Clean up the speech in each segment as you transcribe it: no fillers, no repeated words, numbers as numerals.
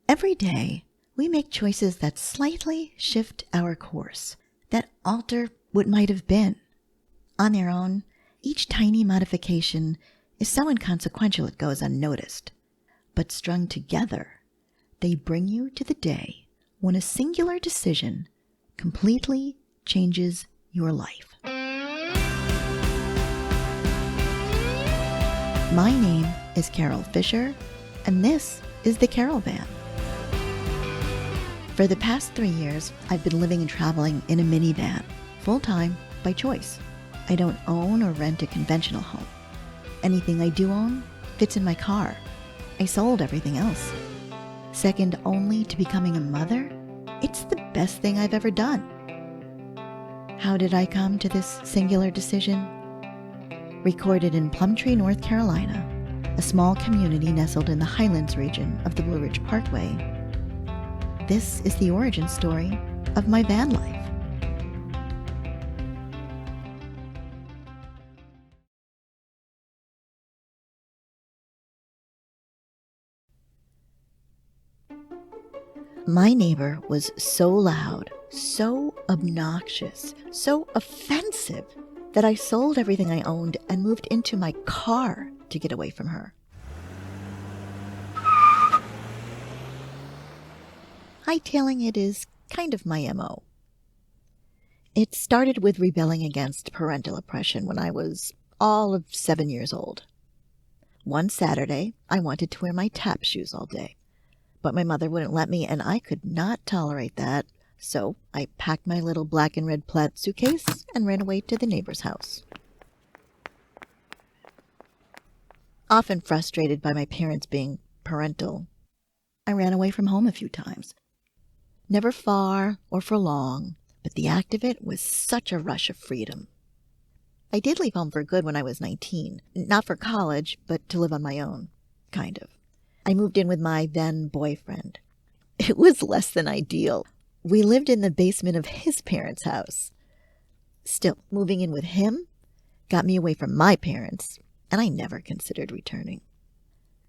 Every day, we make choices that slightly shift our course, that alter what might have been. On their own, each tiny modification is so inconsequential it goes unnoticed. But strung together, they bring you to the day when a singular decision completely changes your life. My name is Carol Fisher, and this is The Carol Van. For the past 3 years, I've been living and traveling in a minivan, full-time by choice. I don't own or rent a conventional home. Anything I do own fits in my car. I sold everything else. Second only to becoming a mother, it's the best thing I've ever done. How did I come to this singular decision? Recorded in Plumtree, North Carolina, a small community nestled in the Highlands region of the Blue Ridge Parkway. This is the origin story of my van life. My neighbor was so loud, so obnoxious, so offensive that I sold everything I owned and moved into my car to get away from her. Hightailing it is kind of my MO. It started with rebelling against parental oppression when I was all of 7 years old. One Saturday, I wanted to wear my tap shoes all day, but my mother wouldn't let me, and I could not tolerate that, so I packed my little black and red plaid suitcase and ran away to the neighbor's house. Often frustrated by my parents being parental, I ran away from home a few times. Never far or for long, but the act of it was such a rush of freedom. I did leave home for good when I was 19, not for college, but to live on my own, kind of. I moved in with my then boyfriend. It was less than ideal. We lived in the basement of his parents' house. Still, moving in with him got me away from my parents, and I never considered returning.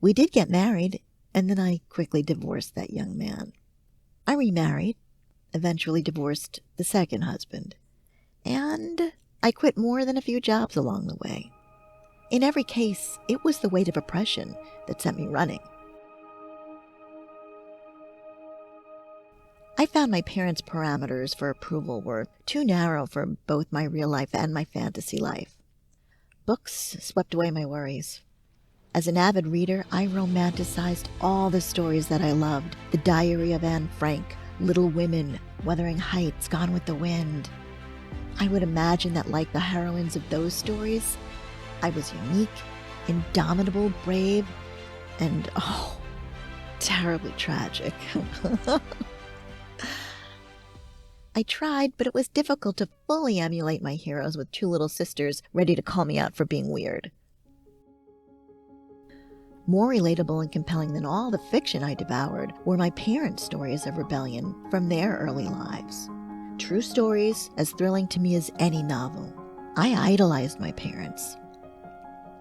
We did get married, and then I quickly divorced that young man. I remarried, eventually divorced the second husband, and I quit more than a few jobs along the way. In every case, it was the weight of oppression that sent me running. I found my parents' parameters for approval were too narrow for both my real life and my fantasy life. Books swept away my worries. As an avid reader, I romanticized all the stories that I loved. The Diary of Anne Frank, Little Women, Wuthering Heights, Gone with the Wind. I would imagine that, like the heroines of those stories, I was unique, indomitable, brave, and, terribly tragic. I tried, but it was difficult to fully emulate my heroes with two little sisters ready to call me out for being weird. More relatable and compelling than all the fiction I devoured were my parents' stories of rebellion from their early lives. True stories as thrilling to me as any novel. I idolized my parents.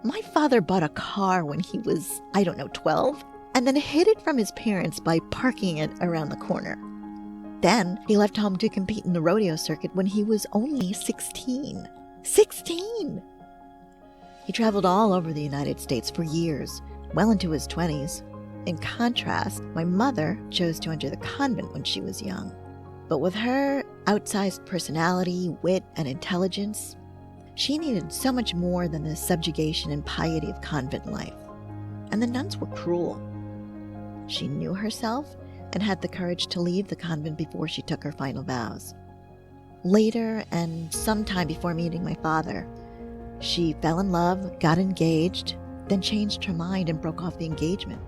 My father bought a car when he was, 12, and then hid it from his parents by parking it around the corner. Then he left home to compete in the rodeo circuit when he was only 16. 16! He traveled all over the United States for years, well into his 20s. In contrast, my mother chose to enter the convent when she was young. But with her outsized personality, wit, and intelligence, she needed so much more than the subjugation and piety of convent life. And the nuns were cruel. She knew herself and had the courage to leave the convent before she took her final vows. Later, and sometime before meeting my father, she fell in love, got engaged, then changed her mind and broke off the engagement.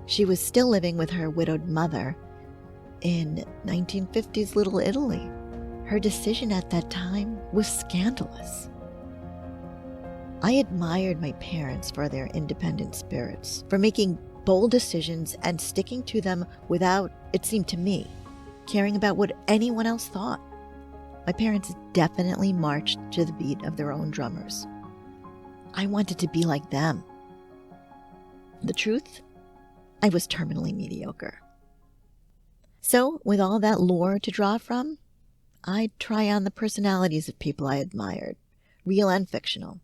She was still living with her widowed mother in 1950s Little Italy. Her decision at that time was scandalous. I admired my parents for their independent spirits, for making bold decisions and sticking to them without, it seemed to me, caring about what anyone else thought. My parents definitely marched to the beat of their own drummers. I wanted to be like them. The truth? I was terminally mediocre. So, with all that lore to draw from, I'd try on the personalities of people I admired, real and fictional.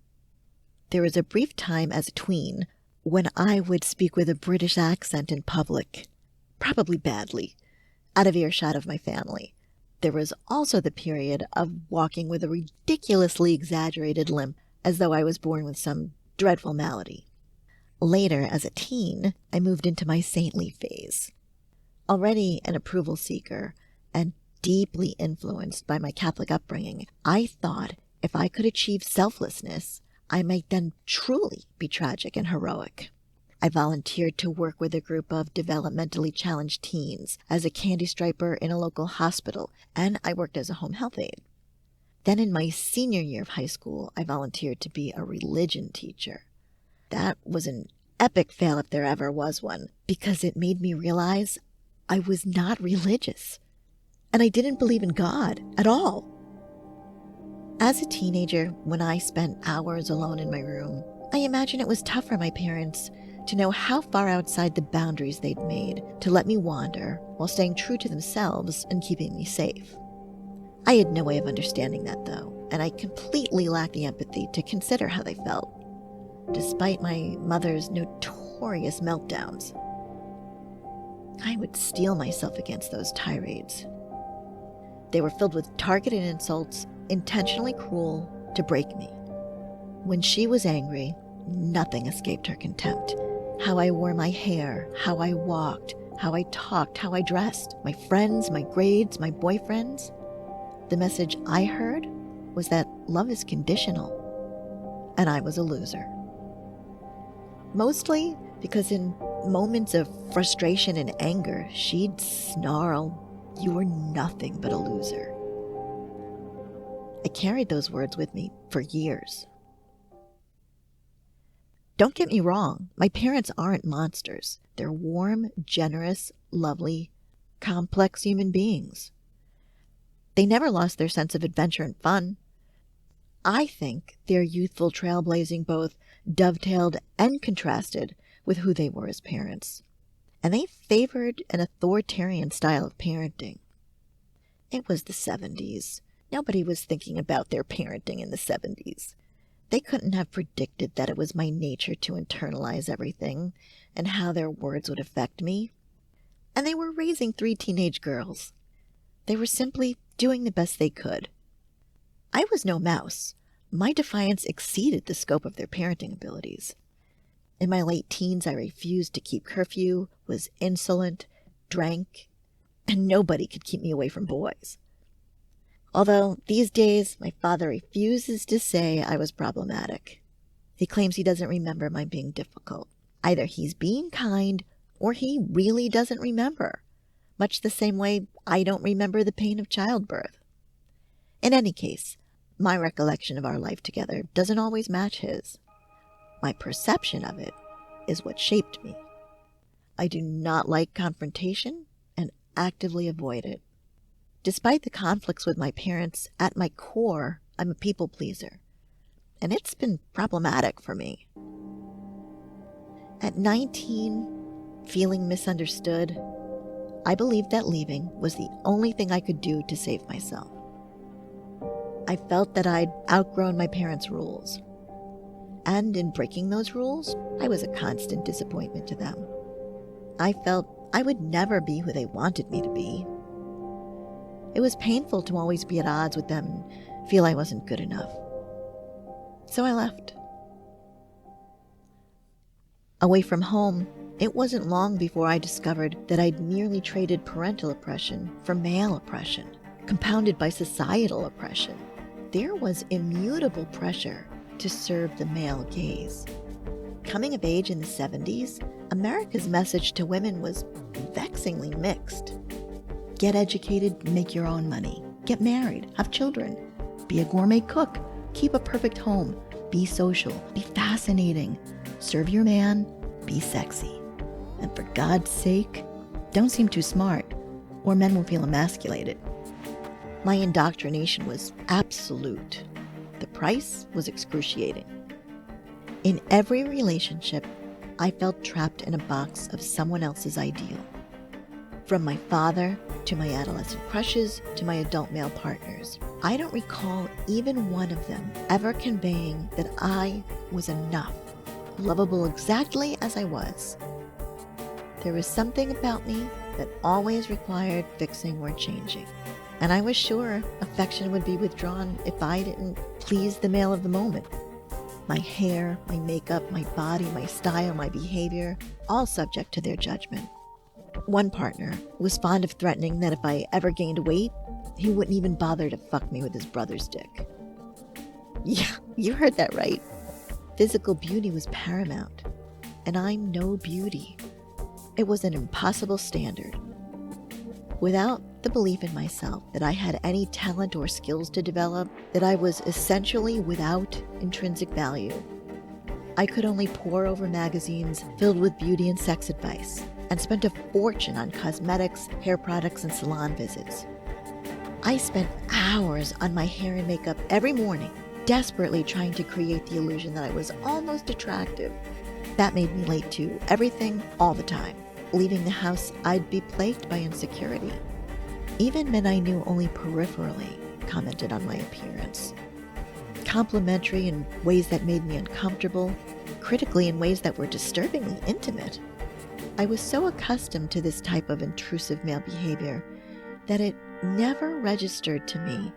There was a brief time as a tween when I would speak with a British accent in public, probably badly, out of earshot of my family. There was also the period of walking with a ridiculously exaggerated limp, as though I was born with some dreadful malady. Later, as a teen, I moved into my saintly phase. Already an approval seeker and deeply influenced by my Catholic upbringing, I thought if I could achieve selflessness, I might then truly be tragic and heroic. I volunteered to work with a group of developmentally challenged teens as a candy striper in a local hospital, and I worked as a home health aide. Then in my senior year of high school, I volunteered to be a religion teacher. That was an epic fail if there ever was one, because it made me realize I was not religious, and I didn't believe in God at all. As a teenager, when I spent hours alone in my room, I imagine it was tough for my parents to know how far outside the boundaries they'd made to let me wander while staying true to themselves and keeping me safe. I had no way of understanding that, though, and I completely lacked the empathy to consider how they felt, despite my mother's notorious meltdowns. I would steel myself against those tirades. They were filled with targeted insults, intentionally cruel, to break me. When she was angry, nothing escaped her contempt. How I wore my hair, how I walked, how I talked, how I dressed, my friends, my grades, my boyfriends. The message I heard was that love is conditional, and I was a loser. Mostly because in moments of frustration and anger, she'd snarl, "You were nothing but a loser." I carried those words with me for years. Don't get me wrong, my parents aren't monsters. They're warm, generous, lovely, complex human beings. They never lost their sense of adventure and fun. I think their youthful trailblazing both dovetailed and contrasted with who they were as parents, and they favored an authoritarian style of parenting. It was the 70s. Nobody was thinking about their parenting in the 70s. They couldn't have predicted that it was my nature to internalize everything and how their words would affect me. And they were raising 3 teenage girls. They were simply doing the best they could. I was no mouse. My defiance exceeded the scope of their parenting abilities. In my late teens, I refused to keep curfew, was insolent, drank, and nobody could keep me away from boys. Although these days, my father refuses to say I was problematic. He claims he doesn't remember my being difficult. Either he's being kind, or he really doesn't remember, much the same way I don't remember the pain of childbirth. In any case, my recollection of our life together doesn't always match his. My perception of it is what shaped me. I do not like confrontation and actively avoid it. Despite the conflicts with my parents, at my core, I'm a people pleaser, and it's been problematic for me. At 19, feeling misunderstood, I believed that leaving was the only thing I could do to save myself. I felt that I'd outgrown my parents' rules, and in breaking those rules, I was a constant disappointment to them. I felt I would never be who they wanted me to be. It was painful to always be at odds with them and feel I wasn't good enough. So I left. Away from home, it wasn't long before I discovered that I'd merely traded parental oppression for male oppression, compounded by societal oppression. There was immutable pressure to serve the male gaze. Coming of age in the 70s, America's message to women was vexingly mixed. Get educated, make your own money. Get married, have children. Be a gourmet cook, keep a perfect home. Be social, be fascinating. Serve your man, be sexy. And for God's sake, don't seem too smart, or men will feel emasculated. My indoctrination was absolute. The price was excruciating. In every relationship, I felt trapped in a box of someone else's ideal. From my father, to my adolescent crushes, to my adult male partners, I don't recall even one of them ever conveying that I was enough, lovable exactly as I was. There was something about me that always required fixing or changing, and I was sure affection would be withdrawn if I didn't please the male of the moment. My hair, my makeup, my body, my style, my behavior, all subject to their judgment. One partner was fond of threatening that if I ever gained weight, he wouldn't even bother to fuck me with his brother's dick. Yeah, you heard that right. Physical beauty was paramount, and I'm no beauty. It was an impossible standard. Without the belief in myself that I had any talent or skills to develop, that I was essentially without intrinsic value, I could only pore over magazines filled with beauty and sex advice, and spent a fortune on cosmetics, hair products, and salon visits. I spent hours on my hair and makeup every morning, desperately trying to create the illusion that I was almost attractive. That made me late to everything all the time. Leaving the house, I'd be plagued by insecurity. Even men I knew only peripherally commented on my appearance. Complimentary in ways that made me uncomfortable, critically in ways that were disturbingly intimate. I was so accustomed to this type of intrusive male behavior that it never registered to me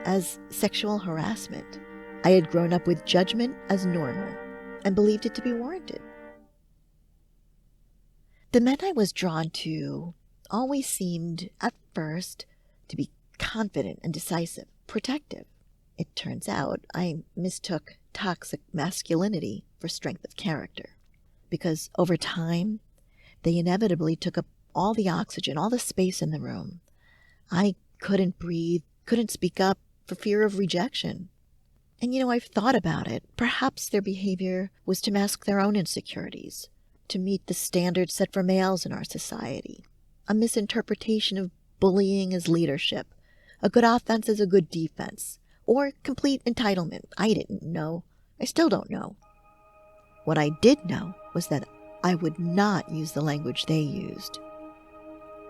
as sexual harassment. I had grown up with judgment as normal and believed it to be warranted. The men I was drawn to always seemed, at first, to be confident and decisive, protective. It turns out I mistook toxic masculinity for strength of character, because over time, they inevitably took up all the oxygen, all the space in the room. I couldn't breathe, couldn't speak up for fear of rejection. And I've thought about it. Perhaps their behavior was to mask their own insecurities, to meet the standards set for males in our society. A misinterpretation of bullying as leadership, a good offense as a good defense, or complete entitlement. I didn't know. I still don't know. What I did know was that I would not use the language they used.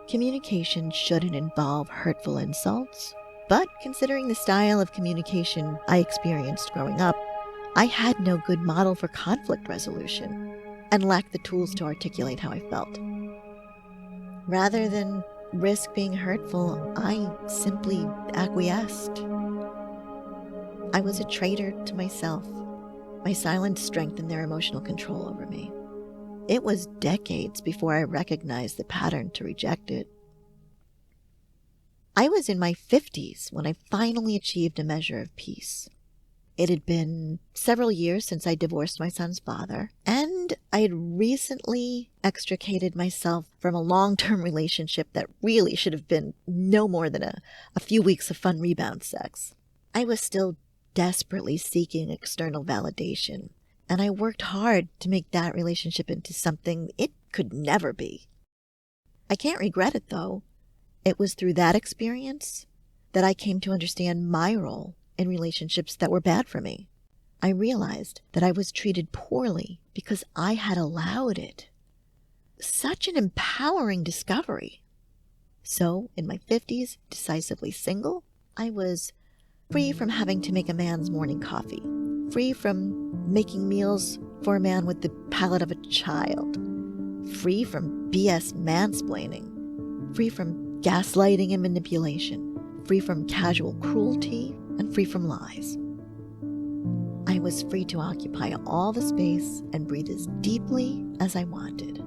Communication shouldn't involve hurtful insults, but considering the style of communication I experienced growing up, I had no good model for conflict resolution and lacked the tools to articulate how I felt. Rather than risk being hurtful, I simply acquiesced. I was a traitor to myself. My silence strengthened their emotional control over me. It was decades before I recognized the pattern to reject it. I was in my 50s when I finally achieved a measure of peace. It had been several years since I divorced my son's father, and I had recently extricated myself from a long-term relationship that really should have been no more than a few weeks of fun rebound sex. I was still desperately seeking external validation, and I worked hard to make that relationship into something it could never be. I can't regret it, though. It was through that experience that I came to understand my role in relationships that were bad for me. I realized that I was treated poorly because I had allowed it. Such an empowering discovery. So, in my 50s, decisively single, I was free from having to make a man's morning coffee, free from making meals for a man with the palate of a child, free from BS mansplaining, free from gaslighting and manipulation, free from casual cruelty, and free from lies. I was free to occupy all the space and breathe as deeply as I wanted.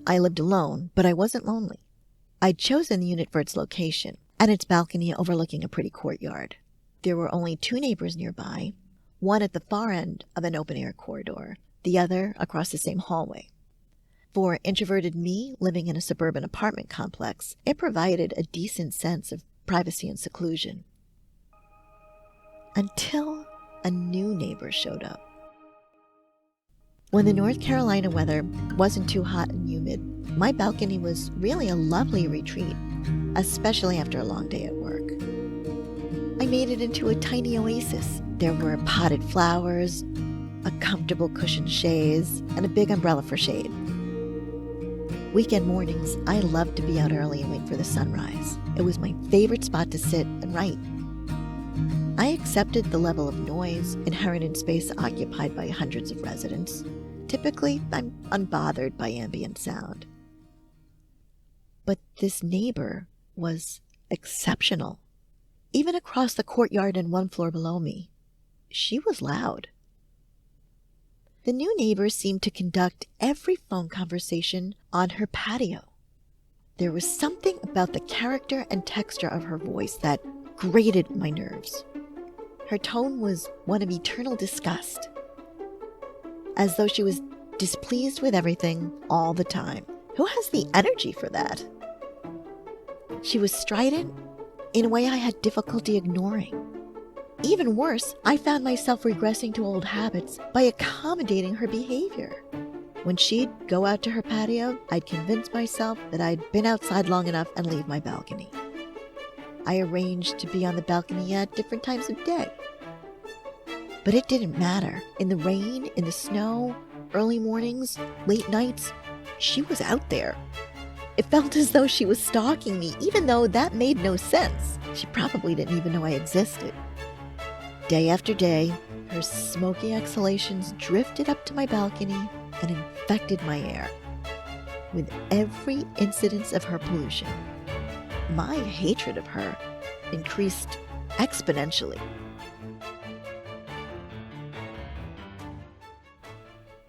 I lived alone, but I wasn't lonely. I'd chosen the unit for its location and its balcony overlooking a pretty courtyard. There were only 2 neighbors nearby, one at the far end of an open-air corridor, the other across the same hallway. For introverted me living in a suburban apartment complex, it provided a decent sense of privacy and seclusion. Until a new neighbor showed up. When the North Carolina weather wasn't too hot and humid, my balcony was really a lovely retreat, especially after a long day at work. I made it into a tiny oasis. There were potted flowers, a comfortable cushioned chaise, and a big umbrella for shade. Weekend mornings, I loved to be out early and wait for the sunrise. It was my favorite spot to sit and write. I accepted the level of noise inherent in space occupied by hundreds of residents. Typically, I'm unbothered by ambient sound. But this neighbor was exceptional. Even across the courtyard and one floor below me, she was loud. The new neighbor seemed to conduct every phone conversation on her patio. There was something about the character and texture of her voice that grated my nerves. Her tone was one of eternal disgust, as though she was displeased with everything all the time. Who has the energy for that? She was strident in a way I had difficulty ignoring. Even worse, I found myself regressing to old habits by accommodating her behavior. When she'd go out to her patio, I'd convince myself that I'd been outside long enough and leave my balcony. I arranged to be on the balcony at different times of day. But it didn't matter. In the rain, in the snow, early mornings, late nights, she was out there. It felt as though she was stalking me, even though that made no sense. She probably didn't even know I existed. Day after day, her smoky exhalations drifted up to my balcony and infected my air. With every incidence of her pollution, my hatred of her increased exponentially.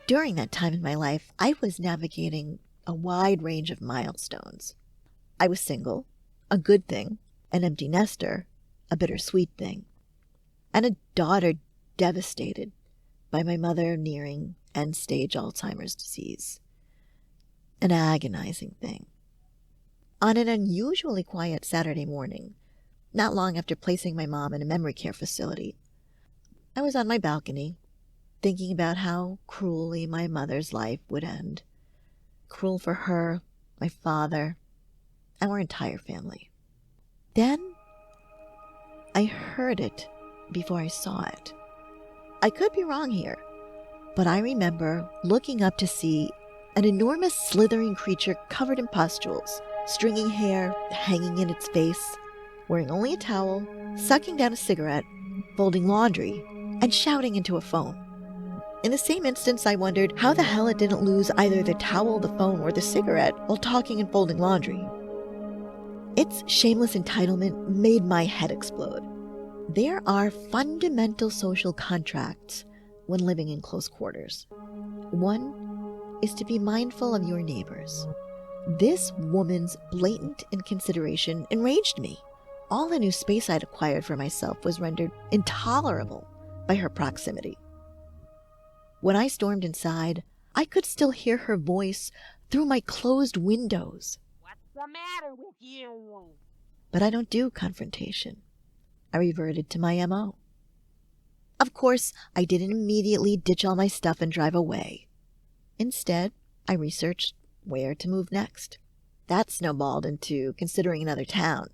During that time in my life, I was navigating a wide range of milestones. I was single, a good thing, an empty nester, a bittersweet thing, and a daughter devastated by my mother nearing end-stage Alzheimer's disease. An agonizing thing. On an unusually quiet Saturday morning, not long after placing my mom in a memory care facility, I was on my balcony, thinking about how cruelly my mother's life would end. Cruel for her, my father, our entire family. Then, I heard it before I saw it. I could be wrong here, but I remember looking up to see an enormous slithering creature covered in pustules, stringing hair hanging in its face, wearing only a towel, sucking down a cigarette, folding laundry, and shouting into a phone. In the same instance, I wondered how the hell it didn't lose either the towel, the phone, or the cigarette while talking and folding laundry. Its shameless entitlement made my head explode. There are fundamental social contracts when living in close quarters. One is to be mindful of your neighbors. This woman's blatant inconsideration enraged me. All the new space I'd acquired for myself was rendered intolerable by her proximity. When I stormed inside, I could still hear her voice through my closed windows. What's the matter with you? But I don't do confrontation. I reverted to my MO. Of course, I didn't immediately ditch all my stuff and drive away. Instead, I researched where to move next. That snowballed into considering another town,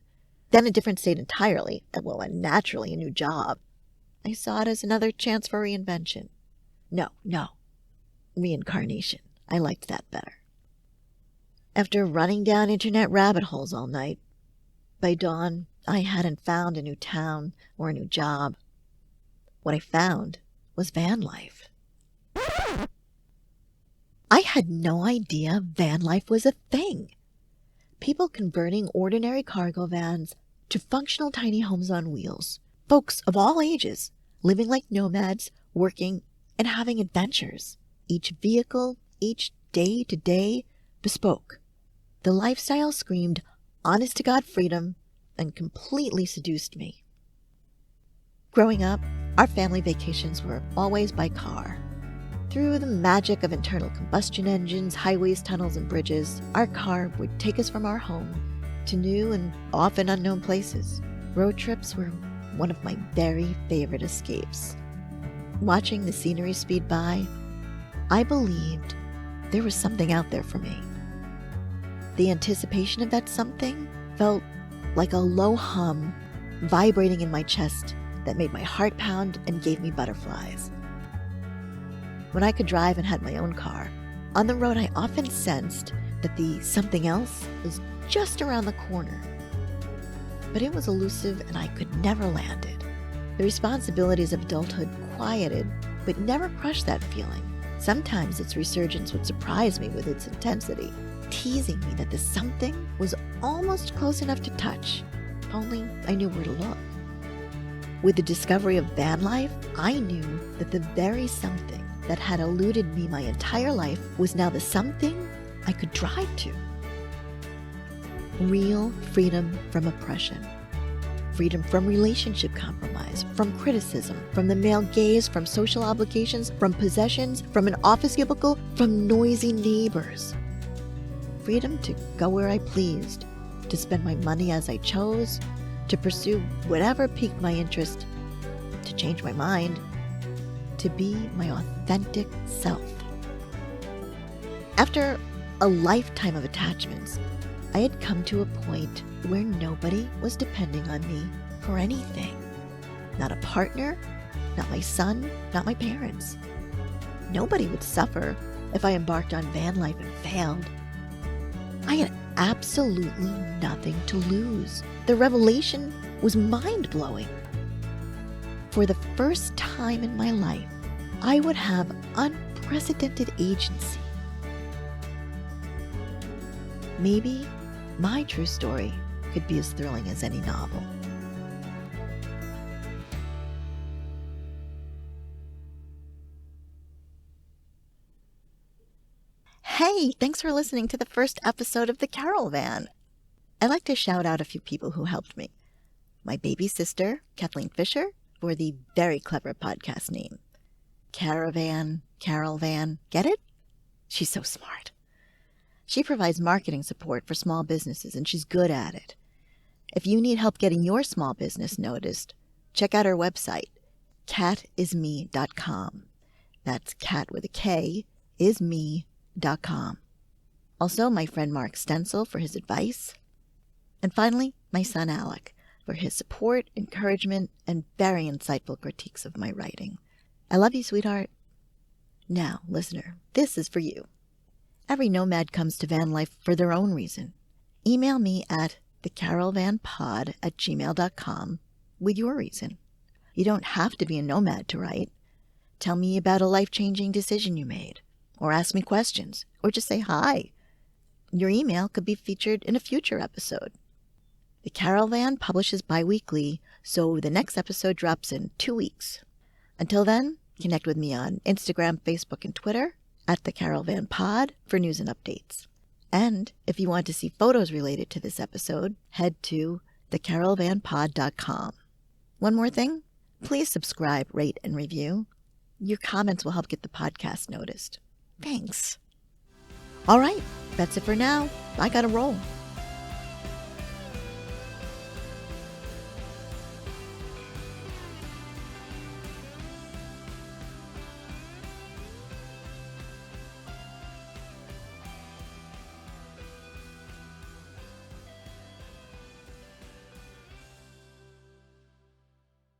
then a different state entirely, and naturally a new job. I saw it as another chance for reinvention. No, reincarnation. I liked that better. After running down internet rabbit holes all night, by dawn, I hadn't found a new town or a new job. What I found was van life. I had no idea van life was a thing. People converting ordinary cargo vans to functional tiny homes on wheels. Folks of all ages, living like nomads, working and having adventures. Each vehicle, each day-to-day, bespoke. The lifestyle screamed honest-to-God freedom and completely seduced me. Growing up, our family vacations were always by car. Through the magic of internal combustion engines, highways, tunnels, and bridges, our car would take us from our home to new and often unknown places. Road trips were one of my very favorite escapes. Watching the scenery speed by, I believed there was something out there for me. The anticipation of that something felt like a low hum vibrating in my chest that made my heart pound and gave me butterflies. When I could drive and had my own car, on the road I often sensed that the something else was just around the corner. But it was elusive and I could never land it. The responsibilities of adulthood quieted, but never crushed that feeling. Sometimes its resurgence would surprise me with its intensity, teasing me that the something was almost close enough to touch, if only I knew where to look. With the discovery of van life, I knew that the very something that had eluded me my entire life was now the something I could drive to. Real freedom from oppression. Freedom from relationship compromise, from criticism, from the male gaze, from social obligations, from possessions, from an office cubicle, from noisy neighbors. Freedom to go where I pleased, to spend my money as I chose, to pursue whatever piqued my interest, to change my mind, to be my authentic self. After a lifetime of attachments, I had come to a point where nobody was depending on me for anything. Not a partner, not my son, not my parents. Nobody would suffer if I embarked on van life and failed. I had absolutely nothing to lose. The revelation was mind-blowing. For the first time in my life, I would have unprecedented agency. Maybe my true story could be as thrilling as any novel. Hey, thanks for listening to the first episode of The Caravan. I'd like to shout out a few people who helped me. My baby sister, Kathleen Fisher, for the very clever podcast name. Carolvan, get it? She's so smart. She provides marketing support for small businesses, and she's good at it. If you need help getting your small business noticed, check out her website, catisme.com. That's cat with a K, isme.com. Also, my friend Mark Stencil for his advice. And finally, my son Alec for his support, encouragement, and very insightful critiques of my writing. I love you, sweetheart. Now, listener, this is for you. Every nomad comes to van life for their own reason. Email me at thecarolvanpod@gmail.com with your reason. You don't have to be a nomad to write. Tell me about a life-changing decision you made, or ask me questions, or just say hi. Your email could be featured in a future episode. The Caravan publishes bi-weekly, so the next episode drops in 2 weeks. Until then, connect with me on Instagram, Facebook, and Twitter at thecarolvanpod for news and updates. And if you want to see photos related to this episode, head to thecarolvanpod.com. One more thing, please subscribe, rate, and review. Your comments will help get the podcast noticed. Thanks. All right, that's it for now. I gotta roll.